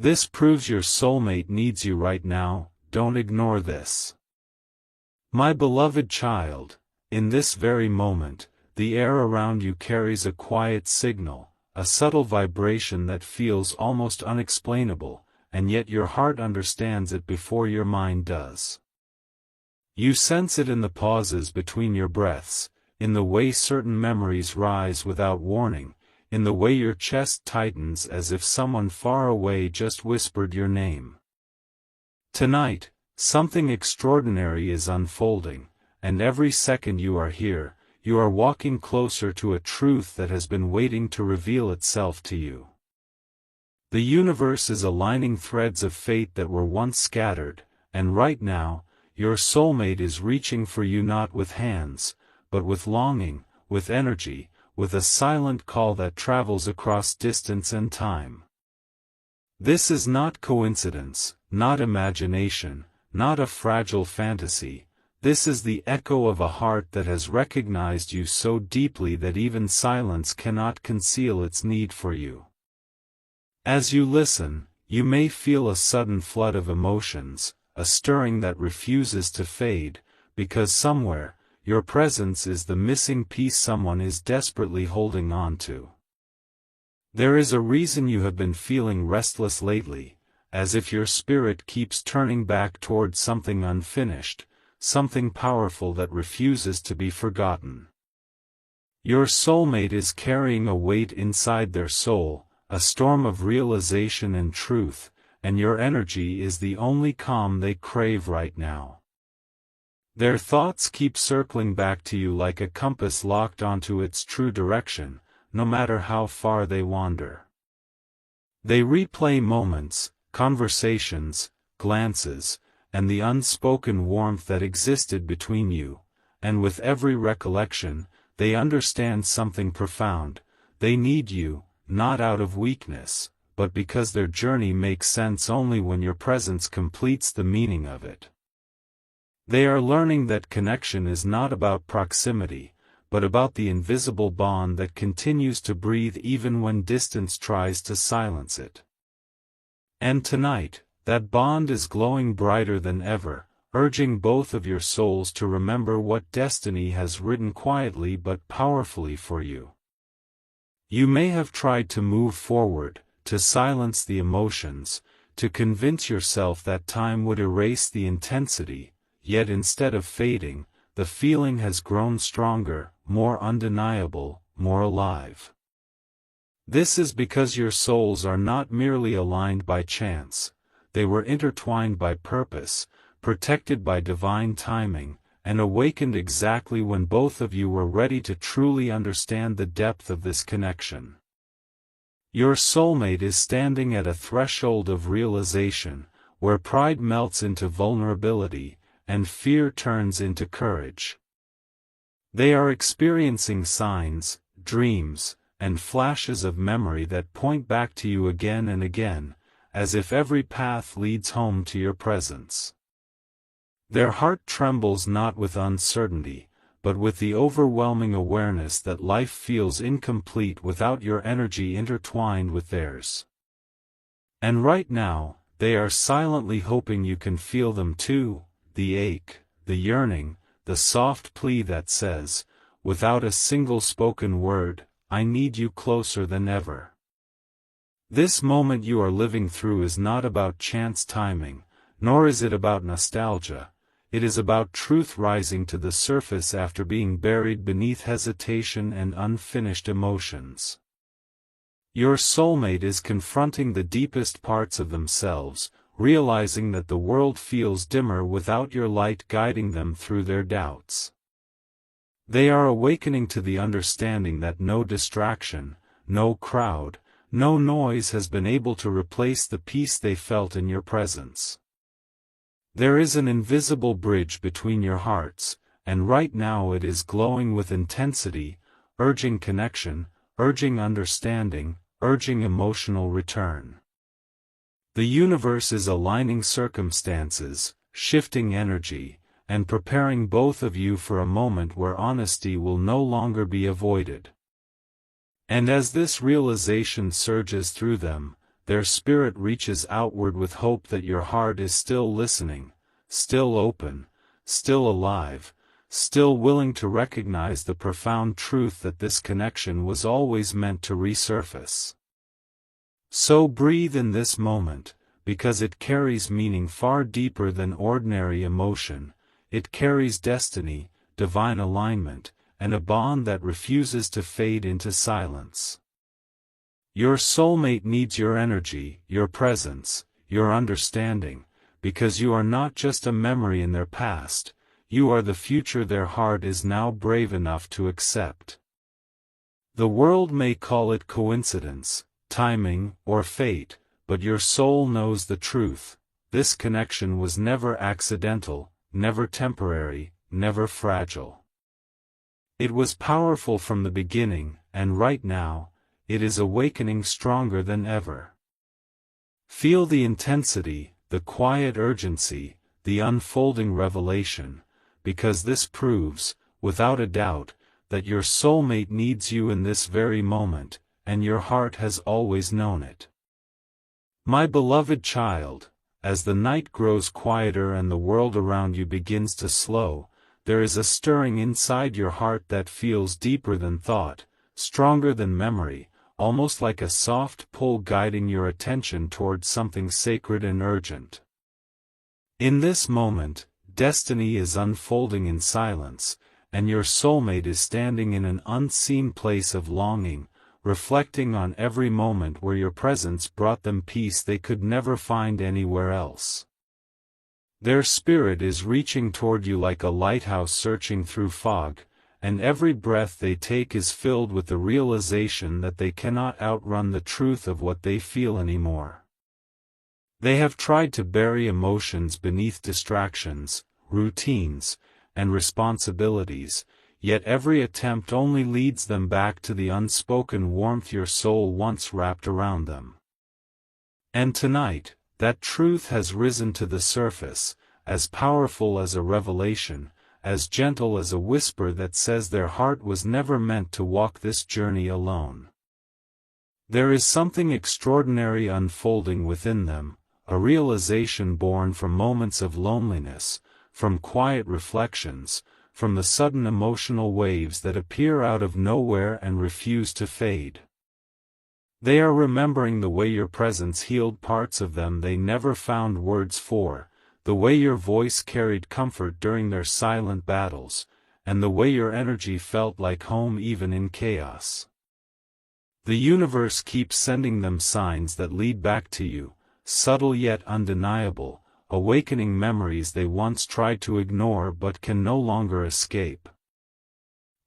This proves your soulmate needs you right now. Don't ignore this. My beloved child, in this very moment, the air around you carries a quiet signal, a subtle vibration that feels almost unexplainable, and yet your heart understands it before your mind does. You sense it in the pauses between your breaths, in the way certain memories rise without warning, in the way your chest tightens as if someone far away just whispered your name. Tonight, something extraordinary is unfolding, and every second you are here, you are walking closer to a truth that has been waiting to reveal itself to you. The universe is aligning threads of fate that were once scattered, and right now, your soulmate is reaching for you not with hands, but with longing, with energy, with a silent call that travels across distance and time. This is not coincidence, not imagination, not a fragile fantasy. This is the echo of a heart that has recognized you so deeply that even silence cannot conceal its need for you. As you listen, you may feel a sudden flood of emotions, a stirring that refuses to fade, because somewhere, your presence is the missing piece someone is desperately holding on to. There is a reason you have been feeling restless lately, as if your spirit keeps turning back toward something unfinished, something powerful that refuses to be forgotten. Your soulmate is carrying a weight inside their soul, a storm of realization and truth, and your energy is the only calm they crave right now. Their thoughts keep circling back to you like a compass locked onto its true direction, no matter how far they wander. They replay moments, conversations, glances, and the unspoken warmth that existed between you, and with every recollection, they understand something profound. They need you, not out of weakness, but because their journey makes sense only when your presence completes the meaning of it. They are learning that connection is not about proximity, but about the invisible bond that continues to breathe even when distance tries to silence it. And tonight, that bond is glowing brighter than ever, urging both of your souls to remember what destiny has written quietly but powerfully for you. You may have tried to move forward, to silence the emotions, to convince yourself that time would erase the intensity, yet instead of fading, the feeling has grown stronger, more undeniable, more alive. This is because your souls are not merely aligned by chance, they were intertwined by purpose, protected by divine timing, and awakened exactly when both of you were ready to truly understand the depth of this connection. Your soulmate is standing at a threshold of realization, where pride melts into vulnerability, and fear turns into courage. They are experiencing signs, dreams, and flashes of memory that point back to you again and again, as if every path leads home to your presence. Their heart trembles not with uncertainty, but with the overwhelming awareness that life feels incomplete without your energy intertwined with theirs. And right now, they are silently hoping you can feel them too, the ache, the yearning, the soft plea that says, without a single spoken word, I need you closer than ever. This moment you are living through is not about chance timing, nor is it about nostalgia. It is about truth rising to the surface after being buried beneath hesitation and unfinished emotions. Your soulmate is confronting the deepest parts of themselves, realizing that the world feels dimmer without your light guiding them through their doubts. They are awakening to the understanding that no distraction, no crowd, no noise has been able to replace the peace they felt in your presence. There is an invisible bridge between your hearts, and right now it is glowing with intensity, urging connection, urging understanding, urging emotional return. The universe is aligning circumstances, shifting energy, and preparing both of you for a moment where honesty will no longer be avoided. And as this realization surges through them, their spirit reaches outward with hope that your heart is still listening, still open, still alive, still willing to recognize the profound truth that this connection was always meant to resurface. So breathe in this moment, because it carries meaning far deeper than ordinary emotion. It carries destiny, divine alignment, and a bond that refuses to fade into silence. Your soulmate needs your energy, your presence, your understanding, because you are not just a memory in their past, you are the future their heart is now brave enough to accept. The world may call it coincidence, timing, or fate, but your soul knows the truth. This connection was never accidental, never temporary, never fragile. It was powerful from the beginning, and right now, it is awakening stronger than ever. Feel the intensity, the quiet urgency, the unfolding revelation, because this proves, without a doubt, that your soulmate needs you in this very moment, and your heart has always known it. My beloved child, as the night grows quieter and the world around you begins to slow, there is a stirring inside your heart that feels deeper than thought, stronger than memory, almost like a soft pull guiding your attention towards something sacred and urgent. In this moment, destiny is unfolding in silence, and your soulmate is standing in an unseen place of longing, reflecting on every moment where your presence brought them peace they could never find anywhere else. Their spirit is reaching toward you like a lighthouse searching through fog, and every breath they take is filled with the realization that they cannot outrun the truth of what they feel anymore. They have tried to bury emotions beneath distractions, routines, and responsibilities, yet every attempt only leads them back to the unspoken warmth your soul once wrapped around them. And tonight, that truth has risen to the surface, as powerful as a revelation, as gentle as a whisper that says their heart was never meant to walk this journey alone. There is something extraordinary unfolding within them, a realization born from moments of loneliness, from quiet reflections, from the sudden emotional waves that appear out of nowhere and refuse to fade. They are remembering the way your presence healed parts of them they never found words for, the way your voice carried comfort during their silent battles, and the way your energy felt like home even in chaos. The universe keeps sending them signs that lead back to you, subtle yet undeniable, awakening memories they once tried to ignore but can no longer escape.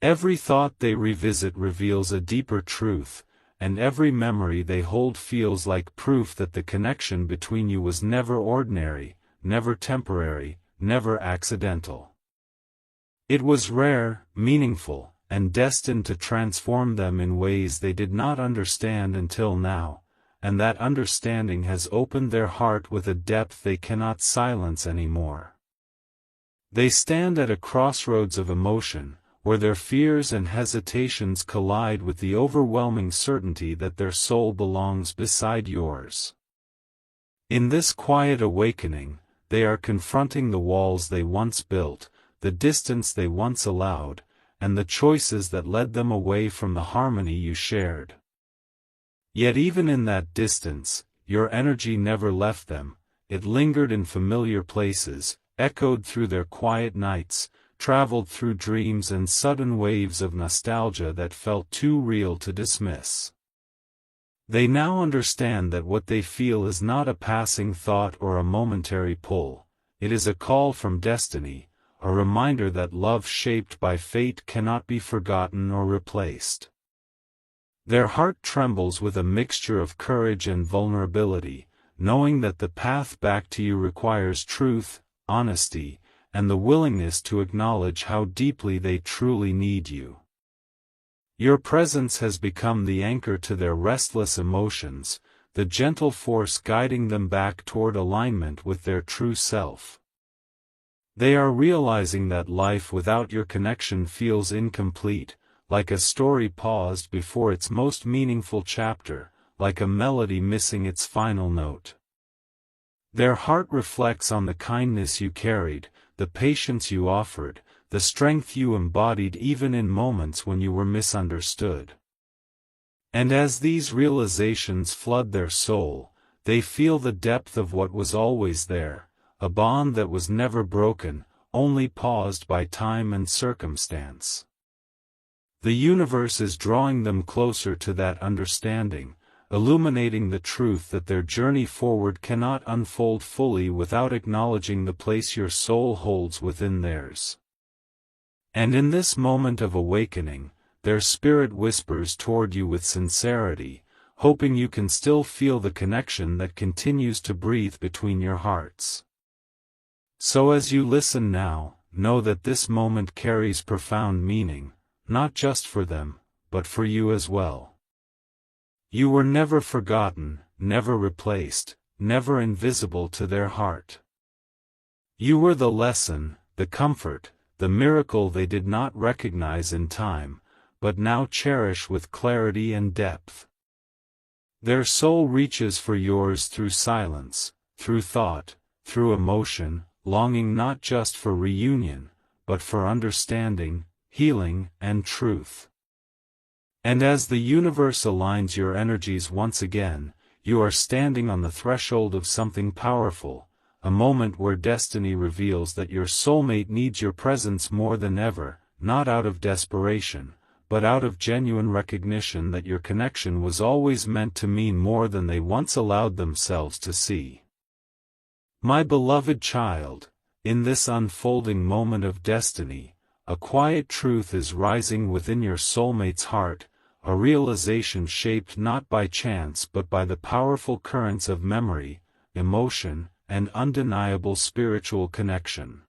Every thought they revisit reveals a deeper truth, and every memory they hold feels like proof that the connection between you was never ordinary, never temporary, never accidental. It was rare, meaningful, and destined to transform them in ways they did not understand until now, and that understanding has opened their heart with a depth they cannot silence anymore. They stand at a crossroads of emotion, where their fears and hesitations collide with the overwhelming certainty that their soul belongs beside yours. In this quiet awakening, they are confronting the walls they once built, the distance they once allowed, and the choices that led them away from the harmony you shared. Yet even in that distance, your energy never left them, it lingered in familiar places, echoed through their quiet nights, traveled through dreams and sudden waves of nostalgia that felt too real to dismiss. They now understand that what they feel is not a passing thought or a momentary pull, it is a call from destiny, a reminder that love shaped by fate cannot be forgotten or replaced. Their heart trembles with a mixture of courage and vulnerability, knowing that the path back to you requires truth, honesty, and the willingness to acknowledge how deeply they truly need you. Your presence has become the anchor to their restless emotions, the gentle force guiding them back toward alignment with their true self. They are realizing that life without your connection feels incomplete, like a story paused before its most meaningful chapter, like a melody missing its final note. Their heart reflects on the kindness you carried, the patience you offered, the strength you embodied even in moments when you were misunderstood. And as these realizations flood their soul, they feel the depth of what was always there, a bond that was never broken, only paused by time and circumstance. The universe is drawing them closer to that understanding, illuminating the truth that their journey forward cannot unfold fully without acknowledging the place your soul holds within theirs. And in this moment of awakening, their spirit whispers toward you with sincerity, hoping you can still feel the connection that continues to breathe between your hearts. So as you listen now, know that this moment carries profound meaning, not just for them, but for you as well. You were never forgotten, never replaced, never invisible to their heart. You were the lesson, the comfort, the miracle they did not recognize in time, but now cherish with clarity and depth. Their soul reaches for yours through silence, through thought, through emotion, longing not just for reunion, but for understanding, healing, and truth. And as the universe aligns your energies once again, you are standing on the threshold of something powerful, a moment where destiny reveals that your soulmate needs your presence more than ever, not out of desperation, but out of genuine recognition that your connection was always meant to mean more than they once allowed themselves to see. My beloved child, in this unfolding moment of destiny, a quiet truth is rising within your soulmate's heart, a realization shaped not by chance but by the powerful currents of memory, emotion, and undeniable spiritual connection.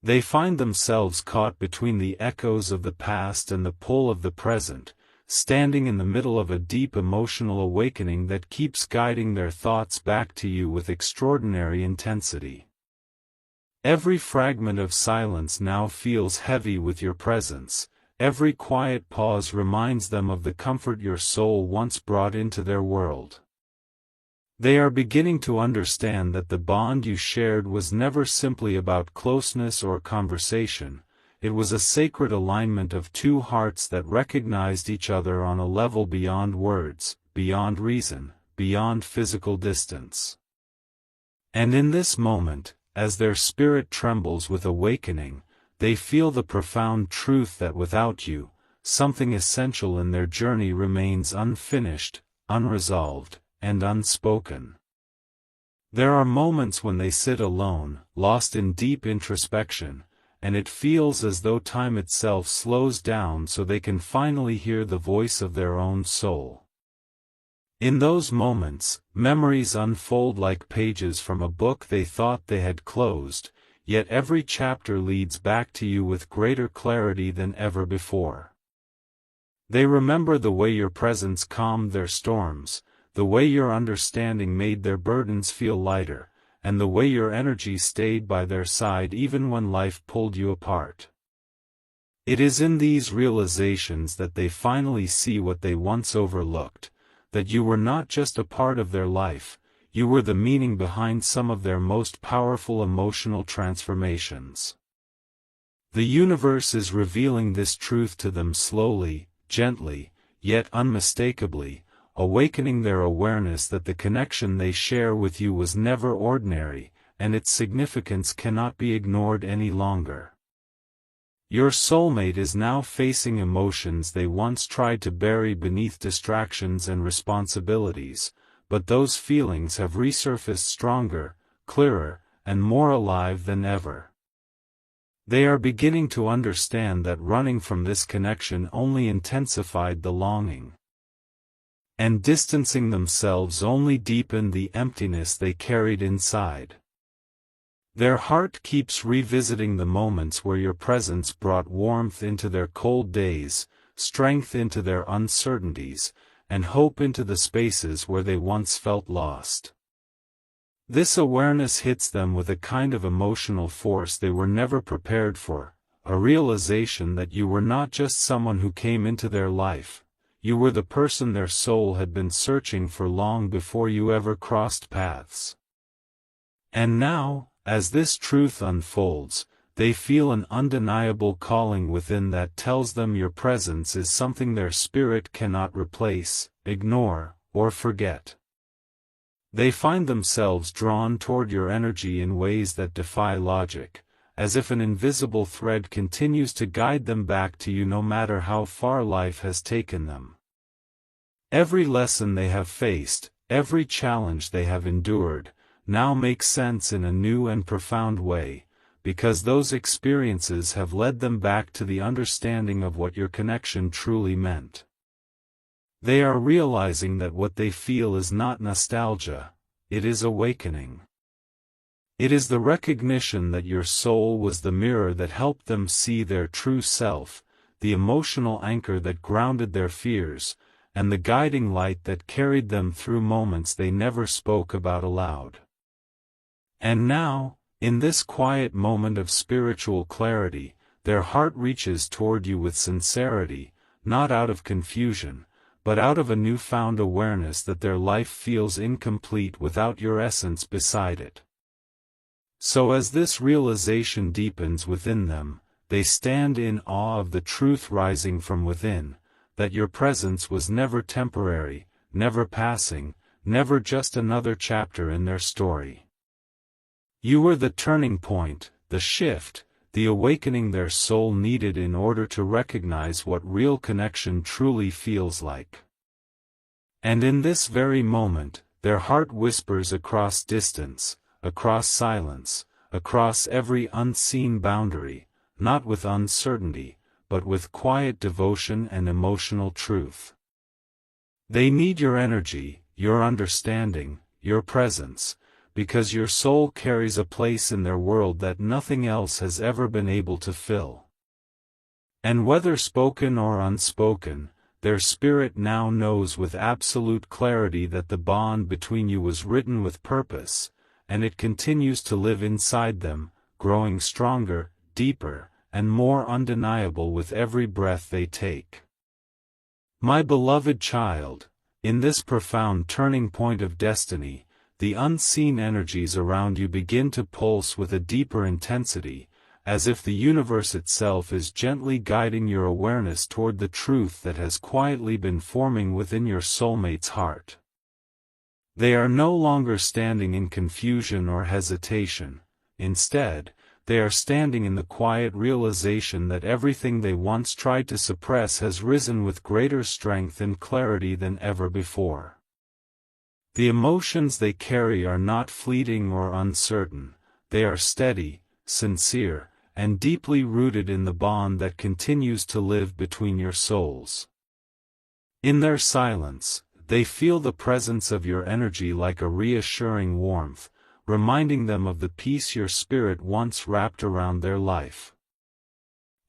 They find themselves caught between the echoes of the past and the pull of the present, standing in the middle of a deep emotional awakening that keeps guiding their thoughts back to you with extraordinary intensity. Every fragment of silence now feels heavy with your presence, every quiet pause reminds them of the comfort your soul once brought into their world. They are beginning to understand that the bond you shared was never simply about closeness or conversation, it was a sacred alignment of two hearts that recognized each other on a level beyond words, beyond reason, beyond physical distance. And in this moment, as their spirit trembles with awakening, they feel the profound truth that without you, something essential in their journey remains unfinished, unresolved, and unspoken. There are moments when they sit alone, lost in deep introspection, and it feels as though time itself slows down so they can finally hear the voice of their own soul. In those moments, memories unfold like pages from a book they thought they had closed, yet every chapter leads back to you with greater clarity than ever before. They remember the way your presence calmed their storms, the way your understanding made their burdens feel lighter, and the way your energy stayed by their side even when life pulled you apart. It is in these realizations that they finally see what they once overlooked, that you were not just a part of their life, you were the meaning behind some of their most powerful emotional transformations. The universe is revealing this truth to them slowly, gently, yet unmistakably, awakening their awareness that the connection they share with you was never ordinary, and its significance cannot be ignored any longer. Your soulmate is now facing emotions they once tried to bury beneath distractions and responsibilities, but those feelings have resurfaced stronger, clearer, and more alive than ever. They are beginning to understand that running from this connection only intensified the longing, and distancing themselves only deepened the emptiness they carried inside. Their heart keeps revisiting the moments where your presence brought warmth into their cold days, strength into their uncertainties, and hope into the spaces where they once felt lost. This awareness hits them with a kind of emotional force they were never prepared for, a realization that you were not just someone who came into their life, you were the person their soul had been searching for long before you ever crossed paths. And now, as this truth unfolds, they feel an undeniable calling within that tells them your presence is something their spirit cannot replace, ignore, or forget. They find themselves drawn toward your energy in ways that defy logic, as if an invisible thread continues to guide them back to you no matter how far life has taken them. Every lesson they have faced, every challenge they have endured, now makes sense in a new and profound way, because those experiences have led them back to the understanding of what your connection truly meant. They are realizing that what they feel is not nostalgia, it is awakening. It is the recognition that your soul was the mirror that helped them see their true self, the emotional anchor that grounded their fears, and the guiding light that carried them through moments they never spoke about aloud. And now, in this quiet moment of spiritual clarity, their heart reaches toward you with sincerity, not out of confusion, but out of a newfound awareness that their life feels incomplete without your essence beside it. So as this realization deepens within them, they stand in awe of the truth rising from within, that your presence was never temporary, never passing, never just another chapter in their story. You were the turning point, the shift, the awakening their soul needed in order to recognize what real connection truly feels like. And in this very moment, their heart whispers across distance, across silence, across every unseen boundary, not with uncertainty, but with quiet devotion and emotional truth. They need your energy, your understanding, your presence, because your soul carries a place in their world that nothing else has ever been able to fill. And whether spoken or unspoken, their spirit now knows with absolute clarity that the bond between you was written with purpose, and it continues to live inside them, growing stronger, deeper, and more undeniable with every breath they take. My beloved child, in this profound turning point of destiny, the unseen energies around you begin to pulse with a deeper intensity, as if the universe itself is gently guiding your awareness toward the truth that has quietly been forming within your soulmate's heart. They are no longer standing in confusion or hesitation. Instead, they are standing in the quiet realization that everything they once tried to suppress has risen with greater strength and clarity than ever before. The emotions they carry are not fleeting or uncertain, they are steady, sincere, and deeply rooted in the bond that continues to live between your souls. In their silence, they feel the presence of your energy like a reassuring warmth, reminding them of the peace your spirit once wrapped around their life.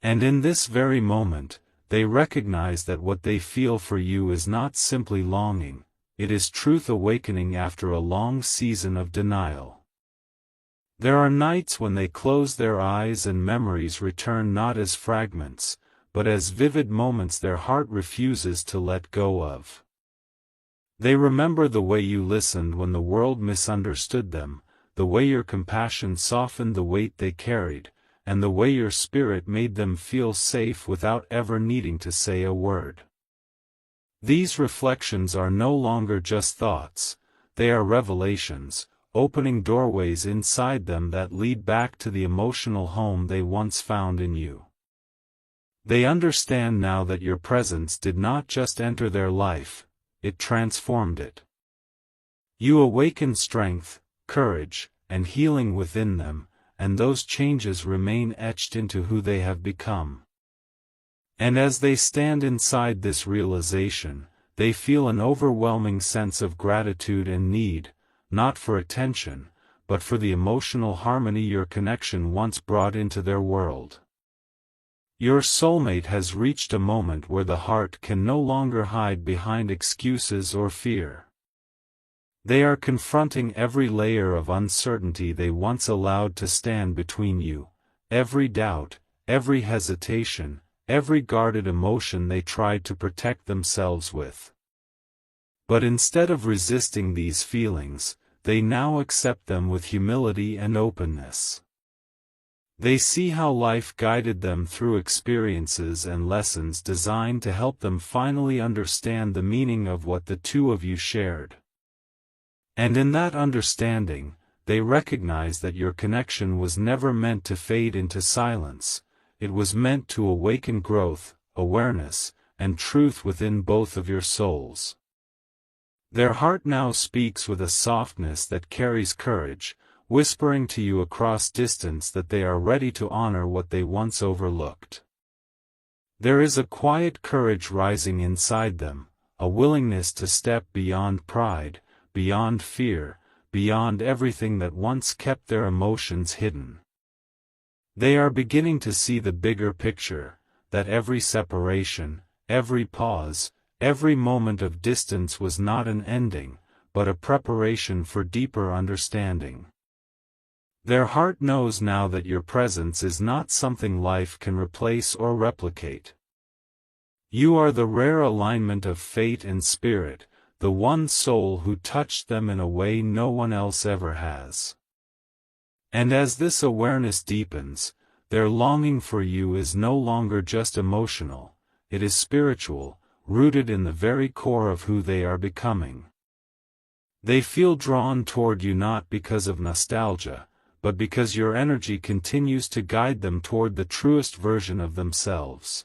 And in this very moment, they recognize that what they feel for you is not simply longing, it is truth awakening after a long season of denial. There are nights when they close their eyes and memories return not as fragments, but as vivid moments their heart refuses to let go of. They remember the way you listened when the world misunderstood them, the way your compassion softened the weight they carried, and the way your spirit made them feel safe without ever needing to say a word. These reflections are no longer just thoughts, they are revelations, opening doorways inside them that lead back to the emotional home they once found in you. They understand now that your presence did not just enter their life, it transformed it. You awakened strength, courage, and healing within them, and those changes remain etched into who they have become. And as they stand inside this realization, they feel an overwhelming sense of gratitude and need, not for attention, but for the emotional harmony your connection once brought into their world. Your soulmate has reached a moment where the heart can no longer hide behind excuses or fear. They are confronting every layer of uncertainty they once allowed to stand between you, every doubt, every hesitation, every guarded emotion they tried to protect themselves with. But instead of resisting these feelings, they now accept them with humility and openness. They see how life guided them through experiences and lessons designed to help them finally understand the meaning of what the two of you shared. And in that understanding, they recognize that your connection was never meant to fade into silence. It was meant to awaken growth, awareness, and truth within both of your souls. Their heart now speaks with a softness that carries courage, whispering to you across distance that they are ready to honor what they once overlooked. There is a quiet courage rising inside them, a willingness to step beyond pride, beyond fear, beyond everything that once kept their emotions hidden. They are beginning to see the bigger picture, that every separation, every pause, every moment of distance was not an ending, but a preparation for deeper understanding. Their heart knows now that your presence is not something life can replace or replicate. You are the rare alignment of fate and spirit, the one soul who touched them in a way no one else ever has. And as this awareness deepens, their longing for you is no longer just emotional, it is spiritual, rooted in the very core of who they are becoming. They feel drawn toward you not because of nostalgia, but because your energy continues to guide them toward the truest version of themselves.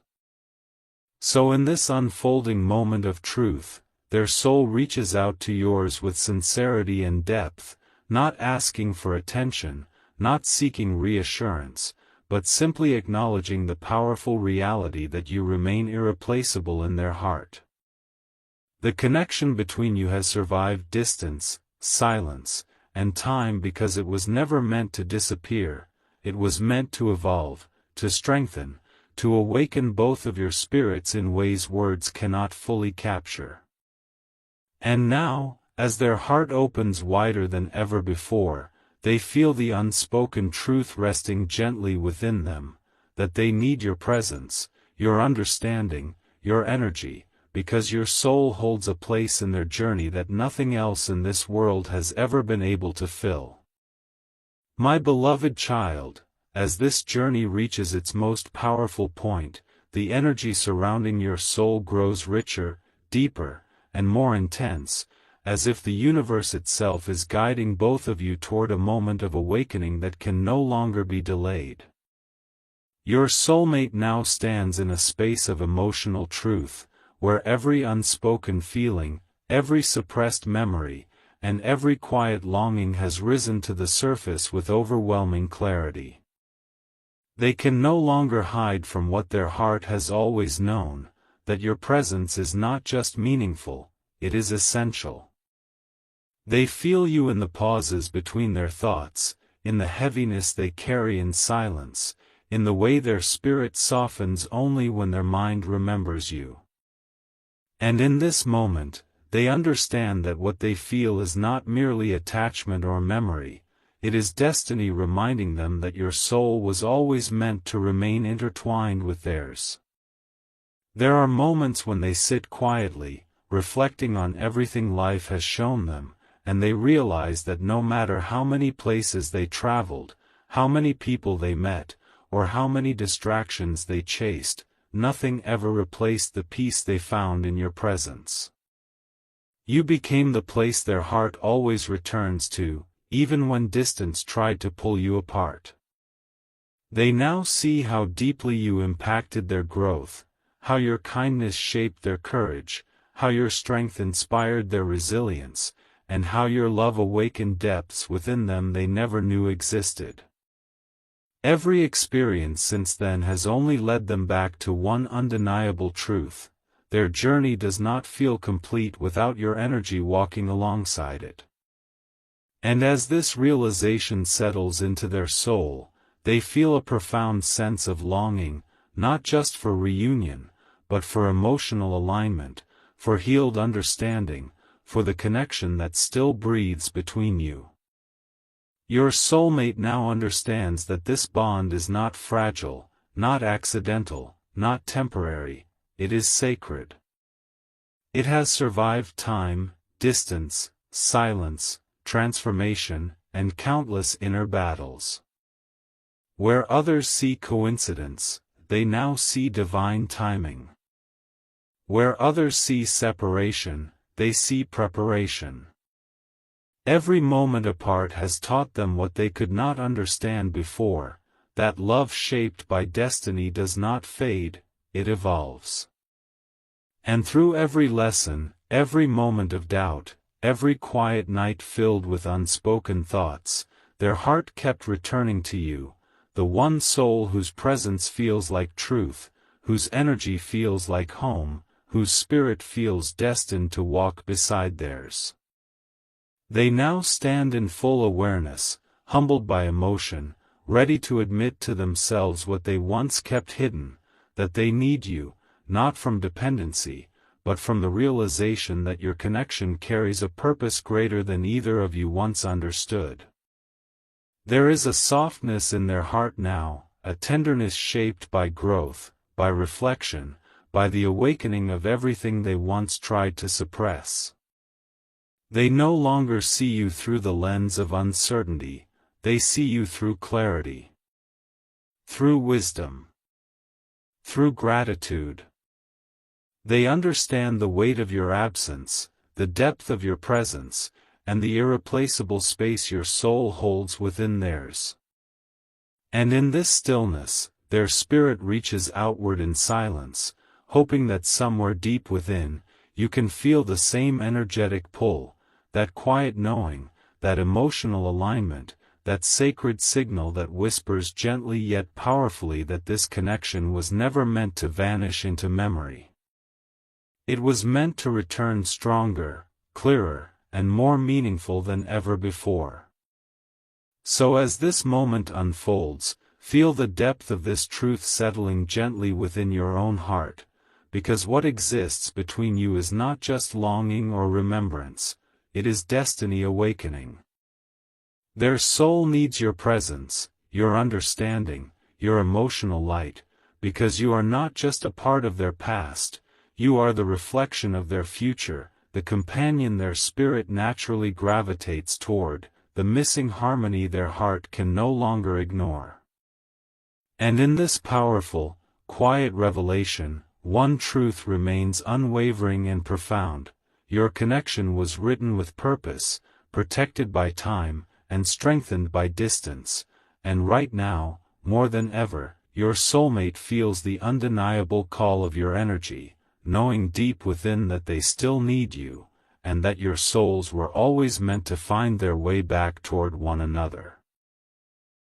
So in this unfolding moment of truth, their soul reaches out to yours with sincerity and depth, not asking for attention, not seeking reassurance, but simply acknowledging the powerful reality that you remain irreplaceable in their heart. The connection between you has survived distance, silence, and time because it was never meant to disappear, it was meant to evolve, to strengthen, to awaken both of your spirits in ways words cannot fully capture. And now, as their heart opens wider than ever before, they feel the unspoken truth resting gently within them, that they need your presence, your understanding, your energy, because your soul holds a place in their journey that nothing else in this world has ever been able to fill. My beloved child, as this journey reaches its most powerful point, the energy surrounding your soul grows richer, deeper, and more intense, as if the universe itself is guiding both of you toward a moment of awakening that can no longer be delayed. Your soulmate now stands in a space of emotional truth, where every unspoken feeling, every suppressed memory, and every quiet longing has risen to the surface with overwhelming clarity. They can no longer hide from what their heart has always known, that your presence is not just meaningful, it is essential. They feel you in the pauses between their thoughts, in the heaviness they carry in silence, in the way their spirit softens only when their mind remembers you. And in this moment, they understand that what they feel is not merely attachment or memory, it is destiny reminding them that your soul was always meant to remain intertwined with theirs. There are moments when they sit quietly, reflecting on everything life has shown them, and they realize that no matter how many places they traveled, how many people they met, or how many distractions they chased, nothing ever replaced the peace they found in your presence. You became the place their heart always returns to, even when distance tried to pull you apart. They now see how deeply you impacted their growth, how your kindness shaped their courage, how your strength inspired their resilience, and how your love awakened depths within them they never knew existed. Every experience since then has only led them back to one undeniable truth: their journey does not feel complete without your energy walking alongside it. And as this realization settles into their soul, they feel a profound sense of longing, not just for reunion, but for emotional alignment, for healed understanding, for the connection that still breathes between you. Your soulmate now understands that this bond is not fragile, not accidental, not temporary, it is sacred. It has survived time, distance, silence, transformation, and countless inner battles. Where others see coincidence, they now see divine timing. Where others see separation, they see preparation. Every moment apart has taught them what they could not understand before, that love shaped by destiny does not fade, it evolves. And through every lesson, every moment of doubt, every quiet night filled with unspoken thoughts, their heart kept returning to you, the one soul whose presence feels like truth, whose energy feels like home, whose spirit feels destined to walk beside theirs. They now stand in full awareness, humbled by emotion, ready to admit to themselves what they once kept hidden, that they need you, not from dependency, but from the realization that your connection carries a purpose greater than either of you once understood. There is a softness in their heart now, a tenderness shaped by growth, by reflection, by the awakening of everything they once tried to suppress. They no longer see you through the lens of uncertainty, they see you through clarity, through wisdom, through gratitude. They understand the weight of your absence, the depth of your presence, and the irreplaceable space your soul holds within theirs. And in this stillness, their spirit reaches outward in silence, hoping that somewhere deep within, you can feel the same energetic pull, that quiet knowing, that emotional alignment, that sacred signal that whispers gently yet powerfully that this connection was never meant to vanish into memory. It was meant to return stronger, clearer, and more meaningful than ever before. So as this moment unfolds, feel the depth of this truth settling gently within your own heart, because what exists between you is not just longing or remembrance, it is destiny awakening. Their soul needs your presence, your understanding, your emotional light, because you are not just a part of their past, you are the reflection of their future, the companion their spirit naturally gravitates toward, the missing harmony their heart can no longer ignore. And in this powerful, quiet revelation, one truth remains unwavering and profound: your connection was written with purpose, protected by time, and strengthened by distance, and right now, more than ever, your soulmate feels the undeniable call of your energy, knowing deep within that they still need you, and that your souls were always meant to find their way back toward one another.